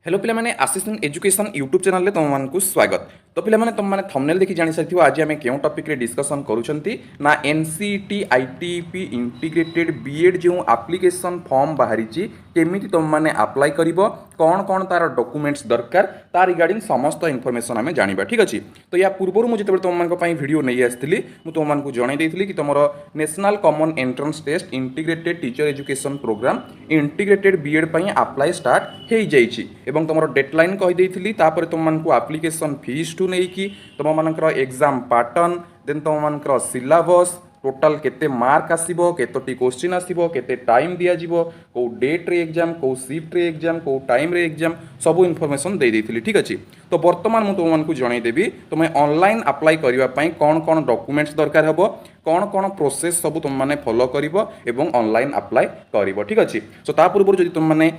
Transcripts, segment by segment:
Hello पिला माने आशीष education YouTube channel में तुमको स्वागत। तो पिला माने तुम माने थंबनेल देखि जानि सारिथिबो आज आमे केउ टॉपिक रे डिस्कशन करूछंती ना एनसीईटी आईटीपी इंटीग्रेटेड बीएड जो एप्लिकेशन फॉर्म बाहरीची केमिति तुम माने अप्लाई करिवो कौन कौन तार डॉक्यूमेंट्स दरकार ता रिगार्डिंग समस्त इनफॉरमेशन आमे जानिबा। ठीक अछि। तो या पूर्व मु जेतेबे तुम मानको पई वीडियो नै आस्थिली मु तुम मानको जणाई देइथिली कि तमरो national common entrance test integrated teacher education programme integrated BEd पई अप्लाई स्टार्ट हेइ जाइछि एवं तुम डेडलाइन कहीदेली तुमको आप्लिकेसन फीस ठू नहीं कि तुम मान एग्जाम पैटर्न देन तुम मान सिलेबस टोटाल केते मार्क आसीबो केतोटी क्वेश्चन आसीबो केते टाइम दिया जिवो को डेट रे एग्जाम को शिफ्ट रे एग्जाम को टाइम रे एग्जाम सब इनफॉरमेशन दे देइथिली। ठीक अछि। तो वर्तमान मु तुमको जणाई देबी तुम ऑनलाइन अप्लाई करबा पई कौन कौन डॉक्यूमेंट्स दरकार हबो कौन कौन प्रोसेस सब तुम माने फॉलो करिवो एवं ऑनलाइन अप्लाई करिवो। ठीक अछि। सो ता पूर्व जदि तुम माने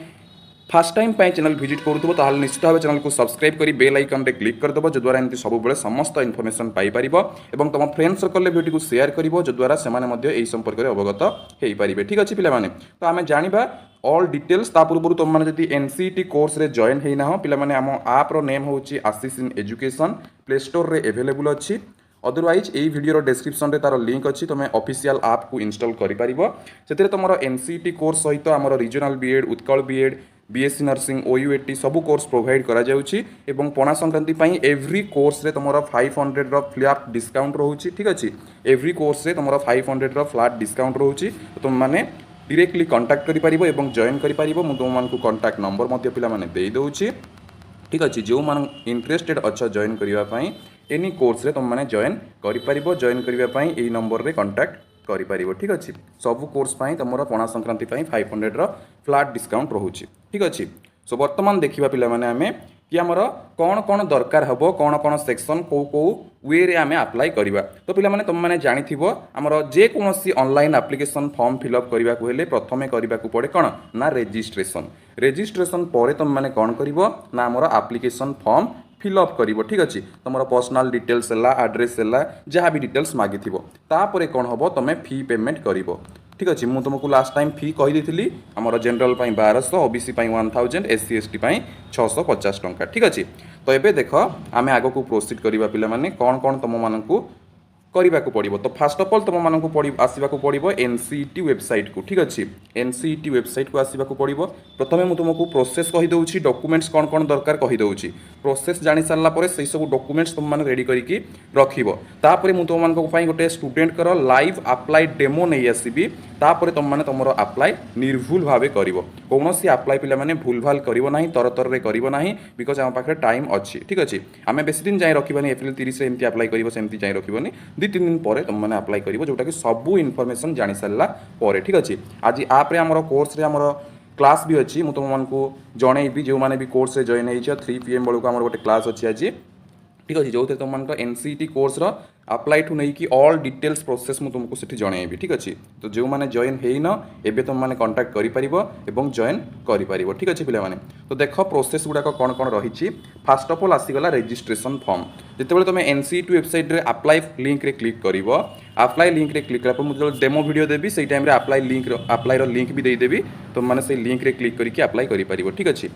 फास्ट टाइम पे चैनल विजिट करूथबो ताहाल निश्चित भाव चैनल को सब्सक्राइब करी बेल आइकन रे क्लिक कर देबो जद्वारा एमती सब बेले समस्त इनफॉरमेशन पाई परिबो एवं तुम फ्रेंड सर्कल रे वीडियो को शेयर करिवो जद्वारा सेमाने मध्ये एई संपर्क रे अवगत हेई परिबे। ठीक अछि पिला माने। तो आमे जानिबा ऑल डिटेल्स ता पूर्व तुम माने जदि एनसीईटी कोर्स रे जॉइन हेई ना हो पिला माने हम ऐप रो नेम होची आशीष इन एजुकेशन प्ले स्टोर रे अवेलेबल अछि। अदरवाइज यही वीडियो डिस्क्रिप्शन रे तार लिंक अच्छी तुम ऑफिशियल ऐप को इंस्टॉल कर तुम एनसीईटी कोर्स सहित आम regional BEd Utkal BEd BSc nursing OUAT सबू कोर्स प्रोवाइड करा जाउछि एवं पणा संक्रांति पई एवरी कोर्स रे तुम 500 रो फ्लैट डिस्काउंट रोची। ठीक अछि। एवरी कोर्स रे तुम 500 रो फ्लैट डिस्काउंट रोची तुम माने डायरेक्टली कांटेक्ट करि परिबो एवं जॉइन करि परिबो मु तुम मानकु कांटेक्ट नंबर मध्ये पिला माने देई दउछि। ठीक अछि। जो मान इंटरेस्टेड अच्छा जॉइन करिवा पई एनी कोर्स रे तुम माने जॉइन करि परिबो जॉइन करिवा पई एई नंबर रे कांटेक्ट करि परिबो। ठीक अछि। सब कोर्स पई तमरो पणा संक्रांति पई 500 रो फ्लैट डिस्काउंट रहउछि। ठीक अछि। सो वर्तमान देखिबा पिला माने आमे कि हमर कौन कौन दरकार हबो कौन कौन सेक्शन को वे रे आमे अप्लाई करिबा। तो पिला माने तुम माने जानिथिबो हमर जे कोनोसी ऑनलाइन एप्लिकेशन फॉर्म फिलअप करिबा को हेले प्रथमे करिबा को पड़े कोन ना रजिस्ट्रेशन। रजिस्ट्रेशन परे तुम माने कोन करिवो ना हमर एप्लिकेशन फॉर्म फिलअप करिवो। ठीक अछि। तुमर पर्सनल डिटेल्स हला एड्रेस हला जहाँ भी डिटेल्स मागिथिबो तापरे कोन हबो तमे फी पेमेंट करिवो। ठीक अछि। मु तुमको लास्ट टाइम फी कहि देथिली हमर जनरल पई 1200 ओबीसी पई 1000 एससी एसटी पई 650 टंका। ठीक अछि। तो एबे देखो आमे आगो को प्रोसीड करिबा पिला माने कोन कोन तुम माननकु करिबा को पड़िबो। तो फर्स्ट ऑफ ऑल तुम माननकु पड़ी आसीबा को पड़िबो एनसीईटी वेबसाइट को। ठीक अछि। एनसीईटी वेबसाइट को आसीबा को पड़िबो। प्रथमे मु तुमको प्रोसेस कहि दउछि डॉक्यूमेंट्स कोन कोन दरकार कहि दउछि प्रोसेस जानि सारला परे सेई सब डॉक्यूमेंट्स तुम माने रेडी करिकि रखिबो। तापरे मु तुम माननको पई गोटे स्टूडेंट कर लाइव अप्लाई डेमो नै आसीबी तापरे तुम माने तमरो अप्लाई निर्भुल भाबे करिवो कोनोसी अप्लाई पिला माने भूल भाल करिवो नाही तरतर रे करिवो नाही बिकॉज़ हम पाखरे टाइम अछि। ठीक अछि। आमे बेसी दिन जाय रखिबानी एप्रिल 30 रे एमती अप्लाई करिवो सेमती जाय रखिबोनी 2-3 दिन पर तुम मैंने अप्लाई करिवो जोटा कि सबू इनफॉरमेशन जानि सारला परे। ठीक अछि। आज ऐप रे हमरो कोर्स रे हमरो क्लास भी अछि मु तुम मानकु जणैबी जो माने भी कोर्स रे जॉइन हेइछ 3 पीएम बळको हमरो गोटे क्लास अछि आज। ठीक अछि। जो तुम मानक एनसीईटी कोर्स रो अप्लाई टू नहीं कि ऑल डिटेल्स प्रोसेस मु तुमको सेठी जणैबी। ठीक अछि। तो जो माने जॉइन हेइन एबे तुम माने कांटेक्ट करि परिबो एवं जॉइन करि परिबो। ठीक अछि पिला माने। तो देखो प्रोसेस गुडा कोन कोन रहिछि। फर्स्ट ऑफ ऑल आसी गला रजिस्ट्रेशन फॉर्म जेतेबेले तुम एनसीईटी वेबसाइट रे अप्लाई लिंक रे क्लिक करिवो अप्लाई लिंक रे क्लिक करला पर मु डेमो वीडियो देबी सेई टाइम रे अप्लाई रो लिंक भी देई देबी तुम माने सेई लिंक रे क्लिक करिकि अप्लाई करि परिबो। ठीक अछि।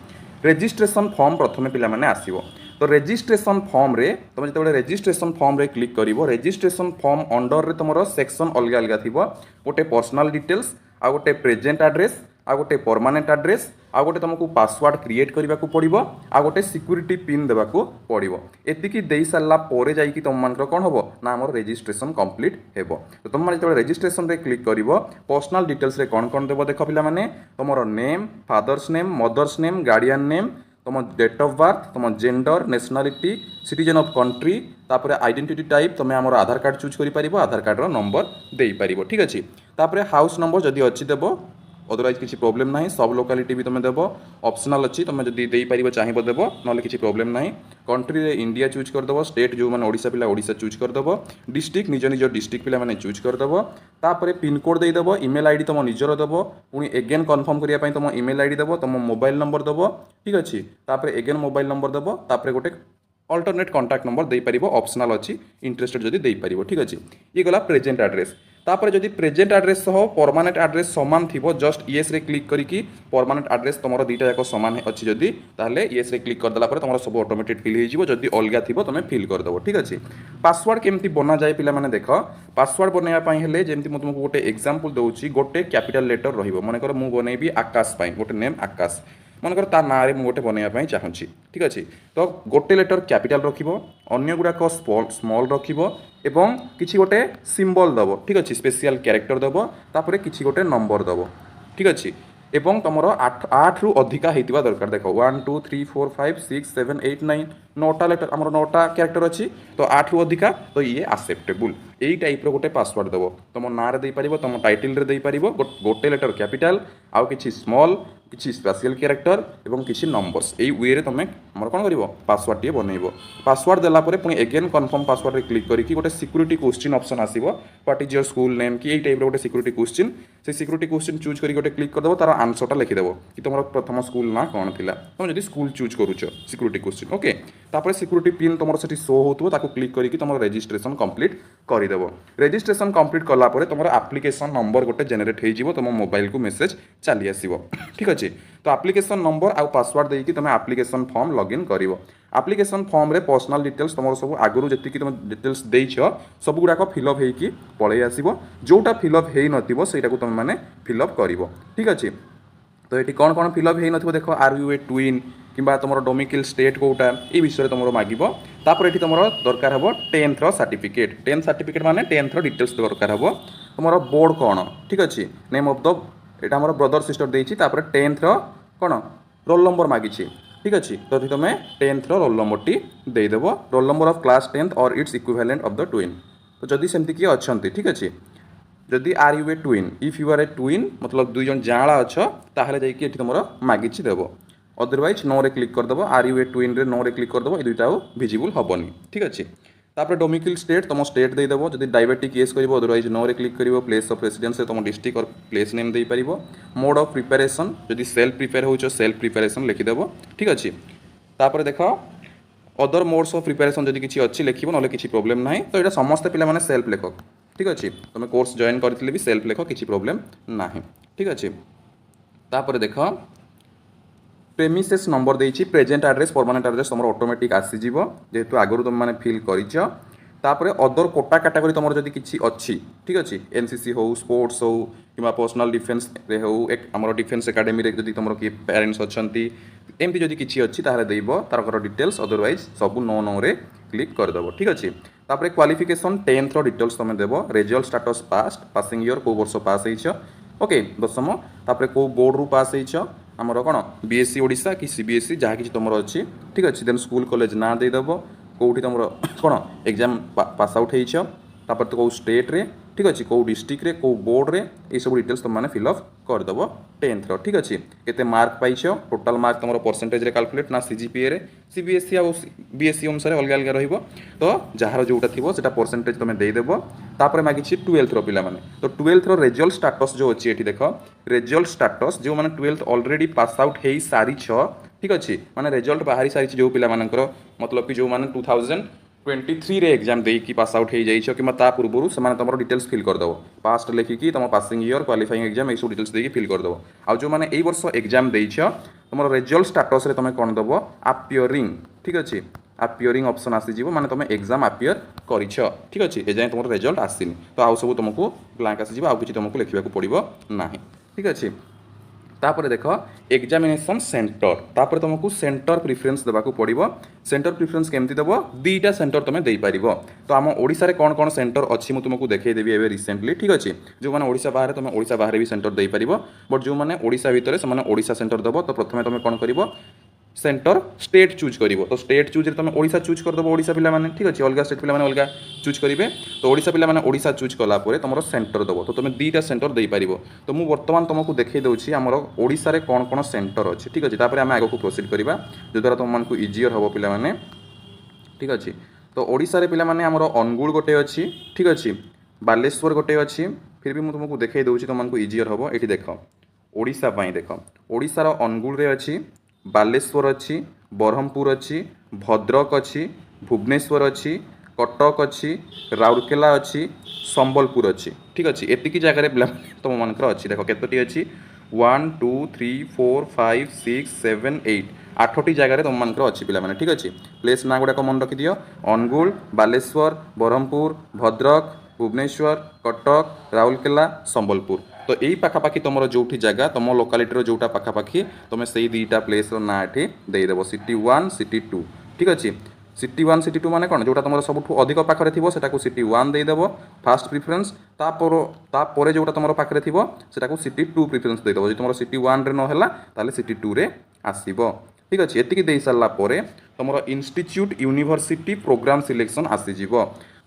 रजिस्ट्रेशन फॉर्म प्रथमे पिला माने आसीबो। तो रजिस्ट्रेशन फॉर्म रे तुम जते रजिस्ट्रेशन फॉर्म रे क्लिक करिवो रजिस्ट्रेशन फॉर्म अंडर रे तुमरो सेक्शन अलग अलग थिबो गोटे पर्सनल डिटेल्स आ गोटे प्रेजेंट एड्रेस आ गोटे परमानेंट एड्रेस आ गोटे तुमको पासवर्ड क्रिएट करबा को पड़िबो आ गोटे सिक्यूरिटी पिन देबा को पड़िबो। एतिकी देई सारला पोरे जाई कि तुम मानकर कोन हबो ना हमर रजिस्ट्रेशन कंप्लीट हेबो। तो तुम माने जते रजिस्ट्रेशन रे क्लिक करिवो पर्सनल डिटेल्स रे कोन कोन देबो देखो पिला माने तुमरो name father's name mother's name guardian name तुम डेट ऑफ बर्थ तुम gender nationality citizen of country तापरे आइडेंटिटी टाइप तुम हमर आधार कार्ड चूज करि परिबो आधार कार्ड रो नंबर देई परिबो। ठीक अछि। तापरे हाउस नंबर जदी अछि देबो अदरवाइज किसी प्रॉब्लम ना सब लोकालिटी भी तुम देव ऑप्शनल अच्छी तुम जब दे पार चाहब देव ना किसी प्रॉब्लम ना कंट्री रे इंडिया चूज करदेव स्टेट जो मैंने ओडिशा पिला ओडिशा चूज करदेव डिस्ट्रिक्ट निज निज डिस्ट्रिक्ट पिला मैंने चूज करदेव तापर पिनकोड देदेव इमेल आईडी तुम निजर देव पुणी एगेन कन्फर्म करने तुम इमेल आईडी देव तुम मोबाइल नंबर देव। ठीक अच्छे। तापर एगेन मोबाइल नंबर देव तापर गोटे अल्टरनेट कांटेक्ट नंबर दे पारिबो ऑप्शनल अच्छी इंटरेस्टेड जदि दे पारिबो। ठीक अच्छे। ये गला प्रेजेंट एड्रेस तापर जदि प्रेजेंट एड्रेस सह परमानेंट एड्रेस समान थिबो जस्ट येस रे क्लिक करिकी परमानेंट एड्रेस तुमरो दुईटा जाक समान अछि जदि ताहले येस रे क्लिक कर देला पर तुमरो सब ऑटोमेटेड फिल हे जिवो जदि अलगा थिबो तुमे फिल कर देबो ठीक अछि। पासवर्ड केमती बना जाय पिला माने देखो पासवर्ड बनैया पई हेले जेमती म तुमको गोटे एग्जांपल दउची गोटे कैपिटल लेटर रहिबो माने कर मु बनैबी आकाश पई गोटे नेम आकाश मनकर ता ना रे मु गोटे बनैया चाहूँगी ठीक अच्छे। तो गोटे लेटर कैपिटल रखिबो अन्य गुड़ाक स्मॉल रखिबो एवं किछि गोटे सिंबल दबो ठीक अच्छे स्पेशल कैरेक्टर दबो तापरे किछि गोटे नंबर दबो ठीक अच्छे। एवं तुमर आठ रु अधिका होइतिबा दरकार देख 1 2 3 4 5 6 7 8 9 9टा लेटर आमर 9टा कैरेक्टर अच्छी तो 8 रु अधिका तो ये एक्सेप्टेबल यही टाइप गोटे पासवर्ड देव तुम ना रे पार तुम टाइटल रे पार गोटे लेटर कैपिटल आउ किछि स्मॉल किछि स्पेशल कैरेक्टर एवं किछि नंबर्स यही वे रे तुम आमर कौन कर पासवर्ड टी बनइब पासवर्ड देला परे पुणी एगेन कन्फर्म पासवर्ड रे क्लिक करके गोटे सिक्यूरीटी क्वेश्चन ऑप्शन आसीबो what is your school name कि टाइप गोटे सिक्यूरीटी क्वेश्चन से सिक्यूरीटी क्वेश्चन चूज करके गोटे क्लिक करदेव तार आंसरटा लिखिदेव कि तुम प्रथम स्कूल ना कौन थिला तुम जदि स्कूल चूज करूछ सिक्यूरीटी क्वेश्चन ओके तापर सिक्यूरीटी पिन तुम से शो होतबो ताको क्लिक करके तुम रजिस्ट्रेशन कंप्लीट करदेव रजिस्ट्रेशन कंप्लीट कला परे तुम एप्लिकेशन नंबर गोटे जेनेरेट हो तुम मोबाइल को मेसेज चली आसीबो ठीक अच्छे। तो एप्लिकेशन नंबर आउ पासवर्ड देकी तुम एप्लिकेशन फॉर्म लॉगिन करिवो एप्लिकेशन फॉर्म रे पर्सनल डिटेल्स तुम सब आगु जी तुम डिटेल्स देछ सब गुड़ाक फिलअप होगी पलि आसो जोटा फिलअप हो नथिबो सेटा को तुम मैंने फिलअप करिवो ठीक अच्छे। तो ये कौन कौन फिलअप हो नथिबो देख आर यू ए ट्विन किंबा तुम डोमिकिल स्टेट कोटा ये विषय तुम मागिबो तापर एठी तुम दरकार हबो 10th सर्टिफिकेट 10th सर्टिफिकेट माने 10th डिटेल्स दरकार हबो तुम बोर्ड कौन ठीक अच्छे नेम ऑफ द एटा हमर ब्रदर सिस्टर देछि तापर 10th कौन रोल नंबर मागिछि ठीक अच्छे। तो तुम 10th रोल नंबर टी देदेव roll number of class 10th और it's equivalent of the twin तो जदि सेमती किए अच्छा ठीक अच्छे जदि are you a twin if you are a twin मतलब दुई जन जाँला अच्छ ताहले जाइए तुम मागिछि देव अदरवाइज नो रे क्लिक करदेव आर यू ए ट्विन रे नो रे क्लिक करदेव ये दुईटा भिजिबल हेनी ठीक अच्छे। तापर डोमिकिल स्टेट तुम स्टेट देदेव जदि डायबिटिक केस कर अदरवाइज नो रे क्लिक कर प्लेस ऑफ रेसिडेंस तुम डिस्ट्रिक्ट और प्लेस नेम दे पार मोड ऑफ प्रिपेरेसन जदि सेल्फ प्रिपेयर हो सेल्फ प्रिपेरेसन लिखिदेव ठीक अच्छे। तापर देख अदर मोड्स ऑफ प्रिपेरेसन जदि किसी अच्छी लिख ना किसी प्रोब्लेम ना तो यहाँ समस्त पिला सेल्फ लेख ठीक अच्छे तुम कोर्स जॉइन करथिले भी सेल्फ लेख किसी प्रोब्लेम ना ठीक अच्छे। तापर देख प्रेमिसेस नंबर देछि प्रेजेंट एड्रेस परमानेंट एड्रेस तुम ऑटोमेटिक आसीजिवो जेहेतु आगु तुम मैंने फिल करिछ तापर अदर कोटा कैटेगरी तुम जदि किछि अच्छी ठीक अच्छे एनसीसी हो स्पोर्ट्स हो कि पर्सनल डिफेन्स रे हो एक आमर डिफेन्स एकाडेमी रे जदि तुम किए पेरेंट्स अच्छी एमती जदि किछि अच्छी ताहले देइबो तार डिटेल्स अदरवाइज सब नो नो रे क्लिक करदेव ठीक अच्छे। तापर क्वालिफिकेशन 10th डिटेल्स तुम देव result status past passing year को वर्ष पास हो ओके दशम तापर को बोर्ड रु पास हो आमर कौन बीएससी ओडिशा कि सीबीएसई जहाँ कि तुम अच्छी ठीक अच्छे देन स्कूल कॉलेज ना देदेव कौटी तुम कौन एग्जाम पास आउट होपर तो कौ स्टेट रे ठीक अच्छे कौ डिस्ट्रिक्ट रे कौ बोर्ड रे ये सब डिटेल्स तुम मैंने फिलअप करदेव 10th ठीक अच्छे केते मार्क पाइछ टोटाल मार्क तुम परसेंटेज रे कैलकुलेट ना सीजीपीए रे सीबीएसई आ बीएससी अनुसार अलग अलग रहिबो तो जार जोटा थिबो सेटा परसेंटेज तुम देदेव तापर मागिछि 12th पिला माने तो 12th रिजल्ट स्टेटस जो अच्छी एठी देख रिजल्ट स्टेटस जो माने 12th ऑलरेडी पास आउट हेई सारी छ ठीक अच्छे माने रिजल्ट बाहरी सारी जो पिला मानकर मतलब कि जो माने 2023 रे एग्जाम देकी पास आउट हो जाइछ कि ता पूर्व से तुम डिटेल्स फिल करदेव पास्ट लिखिकी तुम पासिंग ईयर क्वालिफाइंग एग्जाम ये सब डिटेल्स देकी फिल करदेव आ जो मैंने यही वर्ष एग्जाम देछ तुम रिजल्ट स्टेटस रे तुम कौन देव अपियरिंग ठीक अच्छे अपियरिंग ऑप्शन आसीजिवो माने तुम एग्जाम अपियर करिछ ठीक अच्छे ए जाय तुम रिजल्ट आसीनी तो आउ सब तुमको ब्लैंक आसीजिवो आउ किछि तुमको लिखिबा को पड़िबो नाही ठीक अच्छे। तापर देख एग्जामिनेशन सेंटर तापर तुमको सेंटर प्रिफरेंस देवा पड़ो सेंटर प्रिफरेंस केमती देव दुईटा सेंटर तुम दे पार तो आम ओडिशा रे कौन कौन सेंटर अच्छी मुझे तुमको देखईदेवी एवं रिसेंटली ठीक अच्छे जो मैंने ओडिशा बाहर तुम ओडिशा बाहर भी सेंटर दे पार बट जो मैंने ओडिशा भितर से ओडिशा सेंटर देव तो प्रथम तुम कौन कर सेंटर स्टेट चूज कर तो स्टेट चूज तुम ओडिशा चूज करदेव ओडिशा पिला माने ठीक अच्छे अलग स्टेट पिला माने अलग चूज करेंगे तो ओडिशा पिला माने ओडिशा चूज कलापर तुम सेंटर देव तो तुम दुईटा सेंटर दे पार तो मुझे बर्तमान तुमको देखई दूसरी आमर ओडिशा रे कौन कौन सेंटर अच्छे ठीक अच्छे तापर आम आगे प्रोसीड करवा जो द्वारा तुमको इजियर हम पिला माने ठीक अच्छे। तो ओडिशा रे पिला माने आमर अनुगुल गोटे अच्छी ठीक अच्छे बालेश्वर गोटे अच्छी फिर भी मुझे तुमको देखई दूसरी तुमको इजियर हम ये देख ओडिशा देख ओडिशार अनुगुल रे अच्छी बालेश्वर अच्छी ब्रह्मपुर अच्छी भद्रक अच्छी भुवनेश्वर अच्छी कटक अच्छी राउरकेला अच्छी संबलपुर अच्छी ठीक अच्छे एतिकी जगह पे तुम मनकर अच्छी देख केतोटी अच्छी 1 2 3 4 5 6 7 8 आठटी जगह तुम मनकर अच्छी पे ठीक अच्छे प्लेस ना गुड़ाक मन रखिदि अनुगुल बालेश्वर ब्रह्मपुर भद्रक भुवनेश्वर कटक राउरकेला संबलपुर तो यही पाखापाखि तुम जो जगह तुम लोकालिटी जोटा पाखापाखि तुम से दुईटा प्लेस ना ये देदेव सिटी 1 सिटी 2 ठीक अच्छे सिटी 1 सिटी 2 माने कौन जोटा तुम सब अधिक पाखे थी सेटा सिटी 1 देदेव फास्ट प्रिफरेन्स तापर जोटा तुम पाखे थी सेटा सिटी 2 प्रिफरेन्स देदेव जो तुम सिटी 1 रे नहला ताले सिटी 2 रे आसीबो ठीक अच्छे एतिकी दे सारा तुम इंस्टीट्यूट यूनिवर्सिटी प्रोग्राम सिलेक्शन आसीज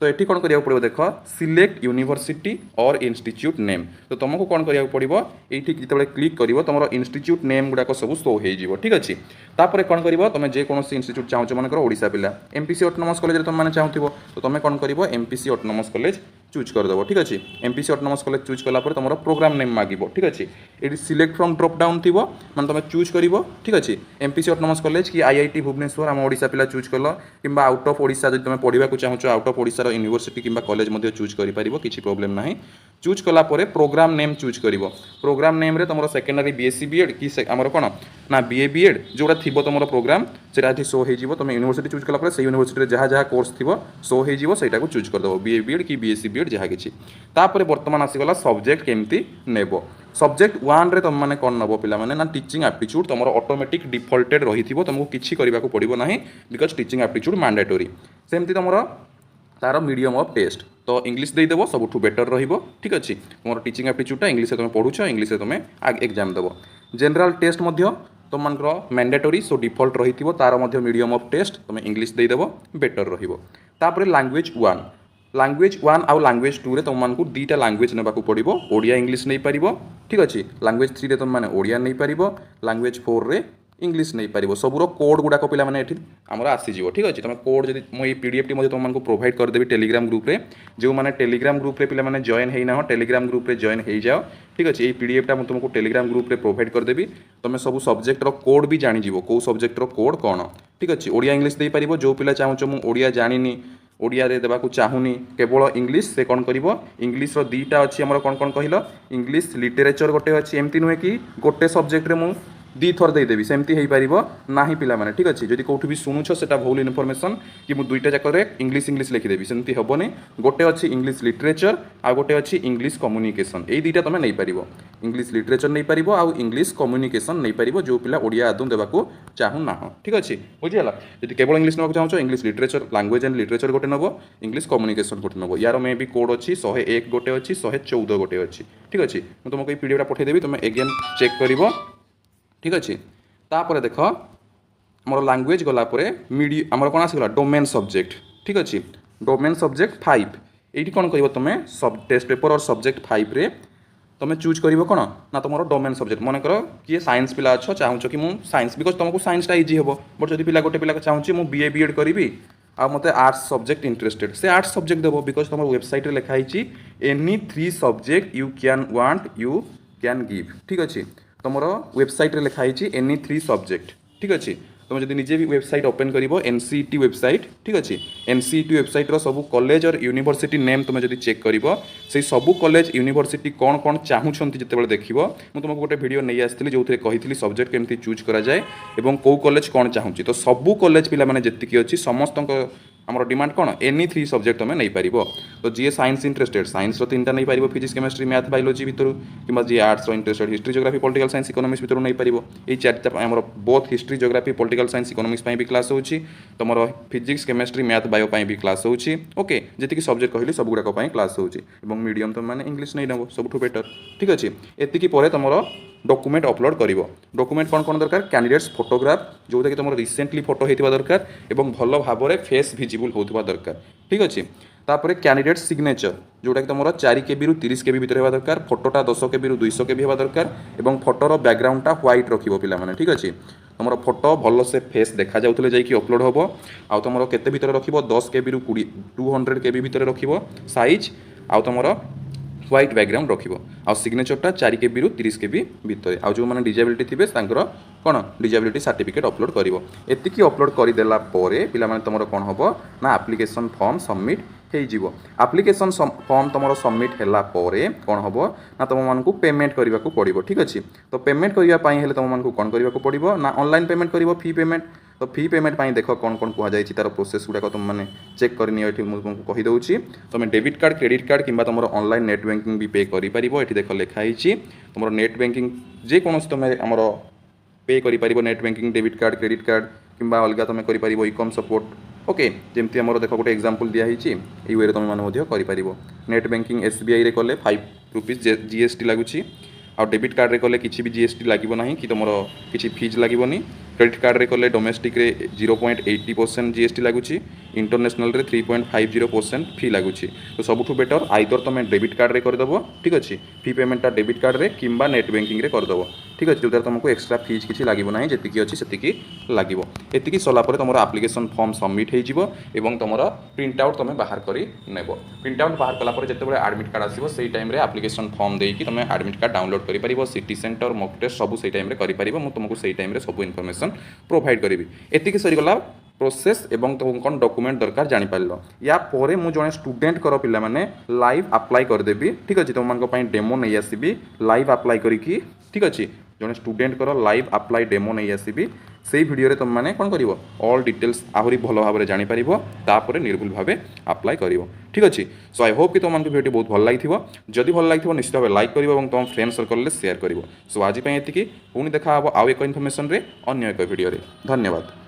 तो ये कौन करा पड़ो देख सिलेक्ट यूनिवर्सिटी और इंस्टीट्यूट नेम तो तुमको कौन करा पड़ो ये जो क्लिक कर तुम इंस्टीट्यूट नेम गुड़ाक सब शो हो ठीक अच्छे तापर कौन कर तुम जेकोसी इंस्टीट्यूट चाहो मनकर ओडिशा पिला एमपीसी ऑटोनोमस कॉलेज तुम मैंने चाहूब तो तुम कौन कर एमपीसी ऑटोनोमस कॉलेज चूज करदेव ठीक अच्छे एमपीसी ऑटोनोमस कॉलेज चूज कलापर तुम प्रोग्राम नेम मागिब ठीक अच्छे ये सिलेक्ट फ्रॉम ड्रॉप डाउन थी मैंने तुम चूज कर ठीक अच्छे एमपीसी ऑटोनोमस कॉलेज कि आईआईटी भुवनेश्वर आम ओडिशा पिला चूज कल कि आउट ऑफ ओडिशा जो तुम पढ़ा चाहो आउट ऑफ ओडिशा यूनिवर्सिटी कि कॉलेज चूज कर किसी प्रोब्लेम ना चूज कलापर प्रोग्राम नेम चूज कर प्रोग्राम नेम रे तुम सेकेंडरी बीएससी बीएड कि आमर कौन ना बीए बीएड जोटा थी तुम प्रोग्राम से शो हो तुम यूनिवर्सिटी चूज कलापर से यूनिवर्सिटी जहाँ जहाँ कोर्स थी शो हो चूज करदेव बीए बीएड कि बीएससी बीएड जहाँ किसी तापर बर्तमान आसीगला सब्जेक्ट केमती नेब सब्जेक्ट 1 रे तुम मैंने कौन नब पिला माने ना टीचिंग एप्टीट्यूड तुम ऑटोमेटिक डिफॉल्टेड रही तुमको किसी करने को पड़ो ना बिकज टीचिंग एप्टीट्यूड मैंडेटरी सेमती तुम तार मीडियम ऑफ टेस्ट तो इंग्लिश देदेव सबुठ बेटर रहिबो ठीक अच्छे तुम टीचिंग एप्टीट्यूडटा इंग्लिश तुम पढ़ुछ इंग्लिश तुम एग्जाम देव जनरल टेस्ट तुम मनकर मैंडेटरी सो डिफॉल्ट रही तार मीडियम ऑफ टेस्ट तुम इंग्लिश देदेव बेटर रहिबो तापर लैंग्वेज 1 आउ लैंग्वेज 2 रे तुम मानकु दीटा लैंग्वेज नेबा को पड़िबो ओडिया इंग्लिश नहीं पारिबो ठीक अच्छे लैंग्वेज 3 रे तुम माने ओडिया नहीं पारिबो लैंग्वेज 4 रे इंग्लिश नहीं पार सबूर कोड गुड़ाक पे आमर आसीज ठीक अच्छे तुम कोड जब मुझे पीडीएफ टी तुमको प्रोवाइड करदेवी टेलीग्राम ग्रुप रे जो मैंने टेलीग्राम ग्रुप रे पे जॉइन होना टेलीग्राम ग्रुप रे जॉइन हो जाओ ठीक अच्छे ये पीडीएफटा मुझे तुमको टेलीग्राम ग्रुप रे प्रोवाइड करदेवी तुम सब सब्जेक्टर कोड भी जानीज कौ सब्जेक्टर कोड कौन ठीक अच्छे ओडिया इंग्लिश दे पार जो पिला चाहूँ मुझे ओडिया जानी ओडिया रे देवाक चाहूनी केवल इंग्लिश से कौन कर इंग्लिश दीटा अच्छी आम कौन कौन कहल इंग्लिश लिटरेचर गोटे अच्छी एमती नुहे कि गोटे सब्जेक्ट रे मुझे दी थर देदेवी सेमती हो पार ना पे ठीक अच्छे जब कौट भी शुणुछ से भूल इनफर्मेशन कि मुझे दुईटा जाकर इंग्लिश इंग्लिश लिखिदेवी सेमती हेनी गोटे अच्छी इंग्लिश लिटरेचर आ गोटे अच्छी इंग्लिश कम्युनिकेशन ये दुईटा तुम नहीं पार इंग्लिश लिटरेचर नहीं पार आउ इंग्लिश कम्युनिकेशन नहीं पार जो पिला ओडिया आदौ देवाक चाहूना ठीक अच्छे बुझीगला जब केवल इंग्लिश नाक चाहो English literature language and literature गोटे नब इंग्लिश कम्युनिकेशन गोटे नब यार मे भी कोड अच्छी 101 गोटे अच्छी 114 गोटे अच्छी ठीक अच्छे मुझे तुमको ये पीडीएफटा पठेदेवी तुम एगेन चेक कर ठीक अच्छे तापर देख मोर लैंग्वेज गलापर आमर कौन आसगला डोमेन सब्जेक्ट ठीक अच्छे डोमेन सब्जेक्ट 5 ये कौन कर तुम सब टेस्ट पेपर और सब्जेक्ट 5 रे तुम चूज कर कौन ना तुम डोमेन सब्जेक्ट मन कर किए साइंस पिला अच्छ चाहूँ कि मुझे साइंस बिकज तुमको साइंसटा इजी हे बट जब पिला गोटे पिला चाहूँ मुझे बीए बीएड करी आ मत आर्ट्स सब्जेक्ट इंटरेस्टेड से आर्ट्स सब्जेक्ट देव बिकज तुम वेबसाइट लिखाई any 3 subject you can want you can give ठीक अच्छे तुम वेबसाइट लिखाई एनी 3 सब्जेक्ट ठीक अच्छे तुम जब निजे भी वेबसाइट ओपन कर एनसीईटी वेबसाइट ठीक अच्छे एनसीईटी वेबसाइट सब कॉलेज और यूनिवर्सिटी नेम तुम जब चेक कर सब कॉलेज यूनिवर्सिटी कौन कौन चाहूँगी जिते देख मुझे तुमको गोटे वीडियो नहीं आसती जो कही सब्जेक्ट केमती चूज कराए और कौ कॉलेज कौन चाहूँगी तो सबू कॉलेज पिला माने जी अच्छी समस्त आमर डिमांड कौन एनी 3 सब्जेक्ट तुम नहीं पार तो जी साइंस इंटरेस्टेड साइंस 3टा नहीं पार फिजिक्स केमिस्ट्री मैथ बायोलॉजी भितर कि जी arts interested history geography political science economics भितर नहीं पार ये 4टा आमर both history geography political science economics भी क्लास होची तुम फिजिक्स केमिस्ट्री मैथ बायो भी क्लास होची ओके जी सब्जेक्ट कहली सब गुड़ाक क्लास होची मीडियम तुम मैंने इंग्लिश नहीं नब सब बेटर ठीक अच्छे एतिकी तुम डॉक्यूमेंट अपलोड कर डॉक्यूमेंट कौन कौन दरकार कैंडिडेट्स फोटोग्राफ जोटा कि तुम रिसेंटली फोटो होता दरकार और भल भाव में फेस विजिबल होता दरकार ठीक अच्छे तापर कैंडिडेट सिग्नेचर जोटा कि तुम 4 KB रू 30 KB भितर होगा दरकार फोटोटा 10 KB रू 200 KB होगा दरकार और फोटोर बैकग्राउंडटा व्हाइट रखिबो पिला माने ठीक अच्छे तुम फोटो भल से फेस देखा जाउतले जाई कि अपलोड होबो आ तुम केते भितर रखिबो 10 KB रू 200 KB भितर रखिबो साइज आ तुम ह्वाइट बैकग्राउंड रखिबो आ सिग्नेचरटा 4 KB रु 30 KB भितर आ जो माने डिजेबिलिटी थिबे तांकर कोन डिजेबिलिटी सर्टिफिकेट अपलोड करिवो एतिकी अपलोड करि देला परे पिला माने तमरो कोन हबो ना एप्लिकेशन फॉर्म सबमिट हेई जीवो एप्लिकेशन फॉर्म तमरो सबमिट हैला परे कोन हबो ना तम मानकु पेमेंट करिवा को पड़िबो ठीक अछि तो पेमेंट करिवा पई हेले तम मानकु कोन करिवा को पड़िबो ना ऑनलाइन पेमेंट करिवो फी पेमेंट तो फी पेमेंट पाई देख कौन कौन कह जाए तार प्रोसेस गुड़ाक तुम मैंने चेक करनी ये मुझे कहीदे तुम डेबिट कार्ड क्रेडिट कार्ड कि तुम ऑनलाइन नेट बैंकिंग भी पे कर देख लिखाई तुम नेट बैंकिंग जेकोसी तुम आम पे कर net banking debit card credit card कि अलग तुम कर ई कम सपोर्ट ओके जमती आम देख गोटे एग्जांपल दिखाई ये वे तुम मैंने नेट बैंकिंग SBI रे कले 5 रुपीज GST लगुच आ डेबिट कार्ड रे कले किसी भी GST लगे ना कि तुम किसी फीज लगनी क्रेडिट कार्ड रे कले डोमेस्टिक रे 0.80% GST लगुच इंटरनेशनल रे 3.50% फी लगुच तो सबुठु बेटर आइदर तुम डेबिट कार्ड रे करदेव ठीक अच्छे फी पेमेंटा डेबिट कार्ड रे किंबा नेट बैंकिंग रे करदेव ठीक अच्छे जो तुमको एक्सट्रा फीज किसी लगे ना जी अच्छी से लगे एतिकी सरला तुम एप्लिकेशन फॉर्म सबमिट हो तुम प्रिंट आउट तुम बाहर कर नेब प्रिंट आउट बाहर कलापर जो एडमिट कार्ड आसो से टाइम एप्लिकेशन फॉर्म देकी तुम एडमिट कार्ड डाउनलोड कर सिटी सेंटर मॉक टेस्ट सब से टाइम कर तुमको से टाइम सब इनफॉरमेशन प्रोवाइड करी एतिकी सरीगला प्रोसेस एवं तुम कौन डॉक्यूमेंट दरकार जानी पार या परे मु जने स्टूडेंट कर पिला माने लाइव अप्लाई करदेवी ठीक अच्छे तुम मान डेमो नहीं आसबि लाइव अप्लाई करी ठीक अच्छे जने स्टूडेंट कर लाइव अप्लाई डेमो नहीं आसबि से भिडियो रे तुम माने कौन करिवो ऑल डिटेल्स आहरी भल भाव में जानी पारिबो तापर निर्भुल भाव अप्लाई करिवो ठीक अच्छे सो आई होप कि तुम भिडियो बहुत भल लगी जदि भल लगी निश्चित भाव लाइक करिवो और तुम फ्रेंड सर्कल में शेयर करिवो सो आज एतिकी पुणी देखा आउ एक इनफॉरमेशन रे अन्य एक भिडियो रे धन्यवाद।